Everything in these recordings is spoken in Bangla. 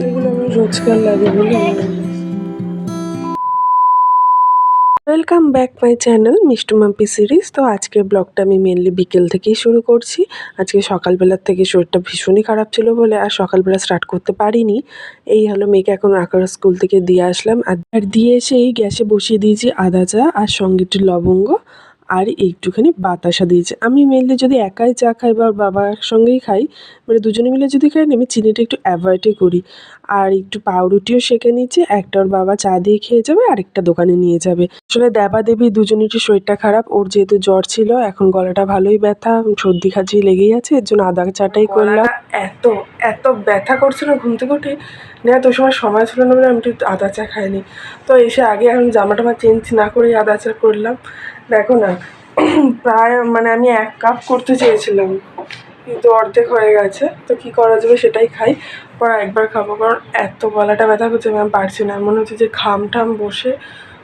এগুলো আমার রোজকার লাগে বলে welcome back my channel Mishtu Mampi series. তো আজকের ব্লগটা আমি মেনলি বিকেল থেকেই শুরু করছি। আজকে সকালবেলার থেকে শরীরটা ভীষণই খারাপ ছিল বলে আর সকালবেলা স্টার্ট করতে পারিনি। এই হলো মেয়েকে এখন আঁকার স্কুল থেকে দিয়ে আসলাম, আর দিয়ে এসে এই গ্যাসে বসিয়ে দিয়েছি আদা চা আর সঙ্গে একটু লবঙ্গ আর একটুখানি বাতাসা দিয়েছি। আমি মেনলি যদি একাই চা খাই বা বাবার সঙ্গেই খাই, মানে দুজনে মিলে যদি খাই না, আমি চিনিটা একটু অ্যাভয়েডই করি। আর একটু পাউরুটিও সেঁকে নিচ্ছি, একটা ওর বাবা চা দিয়ে খেয়ে যাবে, আরেকটা দোকানে নিয়ে যাবে। আসলে দেবাদেবী দুজনেরই শরীরটা খারাপ। ওর যেহেতু জ্বর ছিল, এখন গলাটা ভালোই ব্যথা, সর্দি খাঁচি লেগেই আছে, এর জন্য আদা চাটাই করলাম। এত এত ব্যথা করছিল ঘুম থেকে উঠে, না তো সময় ছিল না বলে আমি একটু আদা চা খাইনি। তো এসে আগে এখন জামা টামা চেঞ্জ না করেই আদা চা করলাম। দেখো না, প্রায় মানে আমি 1 কাপ করতে চেয়েছিলাম, কিন্তু অর্ধেক হয়ে গেছে। তো কী করা যাবে সেটাই খাই, পর একবার খাবো, কারণ এত গলাটা ব্যথা করছে আমি পারছি না। মনে হচ্ছে যে ঘাম ঠাম বসে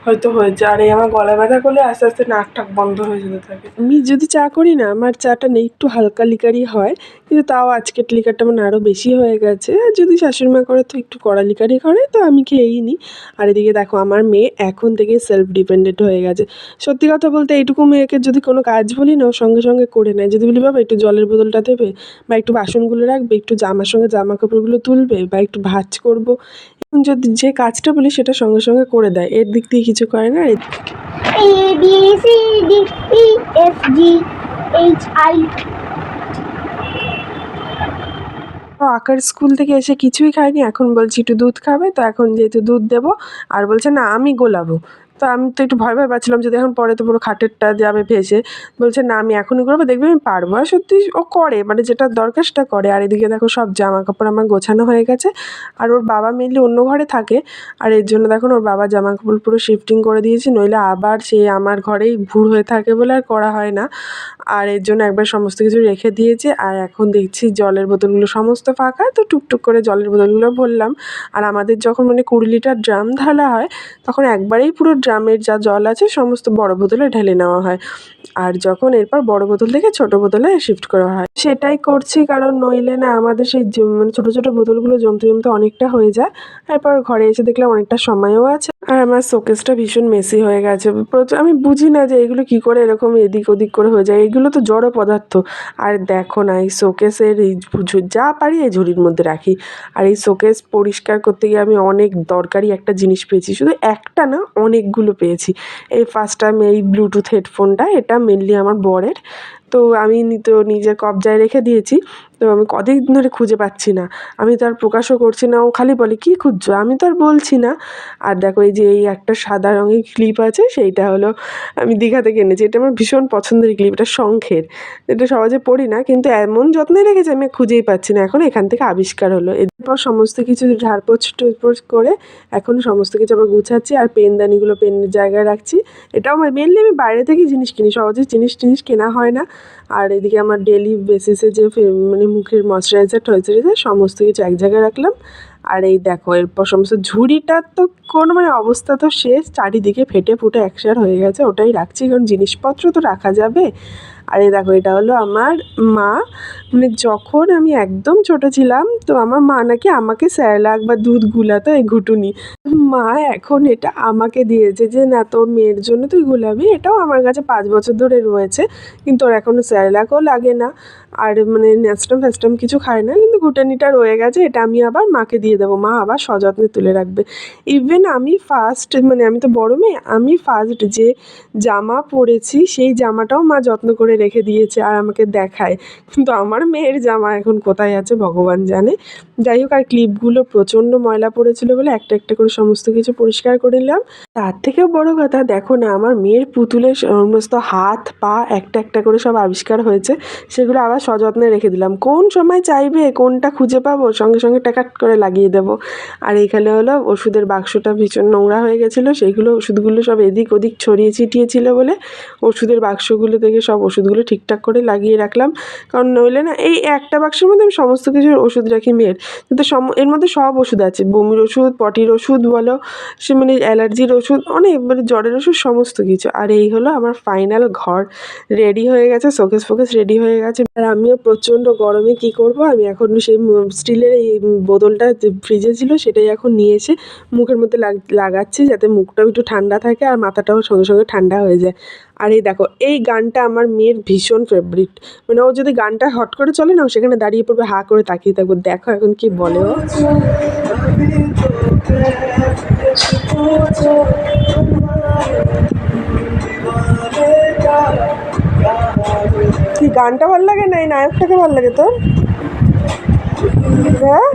হয়তো হয়েছে। আর এই আমার গলা ব্যথা করলে আস্তে আস্তে নাক টাক বন্ধ হয়ে যেতে থাকে। আমি যদি চা করি না, আমার চাটা না একটু হালকা লিকারই হয়, কিন্তু তাও আজকের লিকারটা মানে আরও বেশি হয়ে গেছে। আর যদি শাশুড়ি মা করে তো একটু কড়া লিকারই করে, তো আমি খেয়েই নিই। আর এদিকে দেখো আমার মেয়ে এখন থেকে সেলফ ডিপেন্ডেন্ট হয়ে গেছে। সত্যি কথা বলতে এইটুকু মেয়েকে যদি কোনো কাজ বলি না, ও সঙ্গে সঙ্গে করে নেয়। যদি বলি বাবা একটু জলের বোতলটা দেবে, বা একটু বাসনগুলো রাখবে, একটু জামার সঙ্গে জামা কাপড়গুলো তুলবে, বা একটু ভাঁজ করবো, যদি যে কাজটা বলি সেটা সঙ্গে সঙ্গে করে দেয়। এর দিক দিয়ে কিছু করে না। ও আঁকার স্কুল থেকে এসে কিছুই খায়নি, এখন বলছি একটু দুধ খাবে, তো এখন যেহেতু দুধ দেবো, আর বলছে না আমি গোলাবো। তো আমি তো একটু ভয় ভয় পাচ্ছিলাম যদি এখন পরে তো পুরো খাটেরটা যাবে ভেসে। বলছে না আমি এখনই করবো, দেখবি আমি পারবো। আর সত্যি ও করে, মানে যেটা দরকার সেটা করে। আর এদিকে দেখো সব জামা কাপড় আমার গোছানো হয়ে গেছে। আর ওর বাবা মেনলি অন্য ঘরে থাকে, আর এর জন্য দেখুন ওর বাবা জামা কাপড় পুরো শিফটিং করে দিয়েছে, নইলে আবার সে আমার ঘরেই ভুর হয়ে থাকে বলে আর করা হয় না। আর এর জন্য একবার সমস্ত কিছু রেখে দিয়েছে। আর এখন দেখছি জলের বোতলগুলো সমস্ত ফাঁকা, তো টুকটুক করে জলের বোতলগুলো ভরলাম। আর আমাদের যখন মানে 20 লিটার ড্রাম ঢালা হয়, তখন একবারেই পুরো ড্রামের যা জল আছে সমস্ত বড় বোতলে ঢেলে নেওয়া হয়। আর যখন এরপর বড় বোতল থেকে ছোট বোতলে শিফট করা হয়, সেটাই করছি, কারণ নইলে না আমাদের সেই মানে ছোট ছোট বোতলগুলো জমতে জমতে অনেকটা হয়ে যায়। এরপর ঘরে এসে দেখলাম অনেকটা সময়ও আছে। আর আমার শোকেসটা ভীষণ মেসি হয়ে গেছে। আমি বুঝি না যে এগুলো কি করে এরকম এদিক ওদিক করে হয়ে যায়, এগুলো তো জড় পদার্থ। আর দেখো না, এই শোকেসের এই যা পারি এই ঝুড়ির মধ্যে রাখি। আর এই শোকেস পরিষ্কার করতে গিয়ে আমি অনেক দরকারি একটা জিনিস পেয়েছি, শুধু একটা না অনেকগুলো পেয়েছি। এই ফার্স্ট টাইম এই ব্লুটুথ হেডফোনটা, এটা মেনলি আমার বরের। তো আমি তো নিজের কবজায় রেখে দিয়েছি, তো আমি কদিন ধরে খুঁজে পাচ্ছি না। আমি তো আর প্রকাশও করছি না, ও খালি বলে কী খুঁজছো, আমি তো আর বলছি না। আর দেখো এই যে এই একটা সাদা রঙের ক্লিপ আছে, সেইটা হলো আমি দীঘা থেকে এনেছি। এটা আমার ভীষণ পছন্দের ক্লিপ, এটা শঙ্খের। এটা সহজে পড়ি না, কিন্তু এমন যত্নে রেখেছি আমি খুঁজেই পাচ্ছি না। এখন এখান থেকে আবিষ্কার হলো। এরপর সমস্ত কিছু ঝাড়পোছ টুড়পোছ করে এখন সমস্ত কিছু আবার গুছাচ্ছি, আর পেনদানিগুলো পেনের জায়গায় রাখছি। এটাও মেনলি আমি বাইরে থেকে জিনিস কিনি, সহজে জিনিস কেনা হয় না। আর এদিকে আমার ডেলি বেসিসে যে মানে মুখের ময়শ্চারাইজার টয়শ্চারাইজার সমস্ত কিছু এক জায়গায় রাখলাম। আর এই দেখো এরপর সমস্ত ঝুড়িটার তো কোনো মানে অবস্থা তো শেষ, চারিদিকে ফেটে ফুটে একসার হয়ে গেছে, ওটাই রাখছি, কারণ জিনিসপত্র তো রাখা যাবে। আর এই দেখো এটা হলো আমার মা, মানে যখন আমি একদম ছোটো ছিলাম, তো আমার মা নাকি আমাকে স্যারলাক বা দুধ গুলাতো এই ঘুঁটুনি। মা এখন এটা আমাকে দিয়েছে যে না তোর মেয়ের জন্য তুই গুলাবি। এটাও আমার কাছে 5 বছর ধরে রয়েছে, কিন্তু ওর এখনও স্যারলাকও লাগে না, আর মানে ন্যাস্টাম ফ্যাস্টাম কিছু খায় না, কিন্তু ঘুঁটানিটা রয়ে গেছে। এটা আমি আবার মাকে দিয়ে দেবো, মা আবার সযত্নে তুলে রাখবে। ইভেন আমি ফার্স্ট মানে আমি তো বড় মেয়ে, আমি ফার্স্ট যে জামা পরেছি সেই জামাটাও মা যত্ন করে রেখে দিয়েছে আর আমাকে দেখায়, কিন্তু আমার মেয়ের জামা এখন কোথায় আছে ভগবান জানে। যাই হোক, আর ক্লিপগুলো প্রচণ্ড ময়লা পড়েছিল বলে একটা একটা করে সমস্ত কিছু পরিষ্কার করে নিলাম। তার থেকেও বড় কথা, দেখো না আমার মেয়ের পুতুলের সমস্ত হাত পা একটা একটা করে সব আবিষ্কার হয়েছে, সেগুলো আবার সযত্নে রেখে দিলাম। কোন সময় চাইবে কোনটা খুঁজে পাবো, সঙ্গে সঙ্গে টাকাট করে লাগিয়ে খাইয়ে দেবো। আর এইখানে হলো ওষুধের বাক্সটা ভীষণ নোংরা হয়ে গেছিলো, সেইগুলো ওষুধগুলো সব এদিক ওদিক ছড়িয়ে ছিটিয়েছিল বলে ওষুধের বাক্সগুলো থেকে সব ওষুধগুলো ঠিকঠাক করে লাগিয়ে রাখলাম। কারণ নইলে না এই একটা বাক্সের মধ্যে আমি সমস্ত কিছুর ওষুধ রাখি মেয়ের, কিন্তু এর মধ্যে সব ওষুধ আছে, বমির ওষুধ, পটির ওষুধ বলো, সে মানে অ্যালার্জির ওষুধ, অনেক মানে জ্বরের ওষুধ, সমস্ত কিছু। আর এই হলো আমার ফাইনাল ঘর রেডি হয়ে গেছে, শোকেস ফোকেস রেডি হয়ে গেছে। আর আমিও প্রচণ্ড গরমে কী করব, আমি এখন সেই স্টিলের এই বোতলটা ফ্রিজে ছিল সেটাই এখন নিয়ে এসে মুখের মধ্যে লাগাচ্ছি, যাতে মুখটাও একটু ঠান্ডা থাকে আর মাথাটাও সঙ্গে সঙ্গে ঠান্ডা হয়ে যায়। আর এই দেখো, এই গানটা আমার মেয়ের ভীষণ ফেভারিট, মানে ও যদি গানটা হট করে চলে না, ও সেখানে দাঁড়িয়ে পড়বে, হা করে তাকিয়ে থাকবো। দেখো এখন কি বলে ও। কি গানটা ভালো লাগে না এই নায়কটাকে ভালো লাগে তোর? হ্যাঁ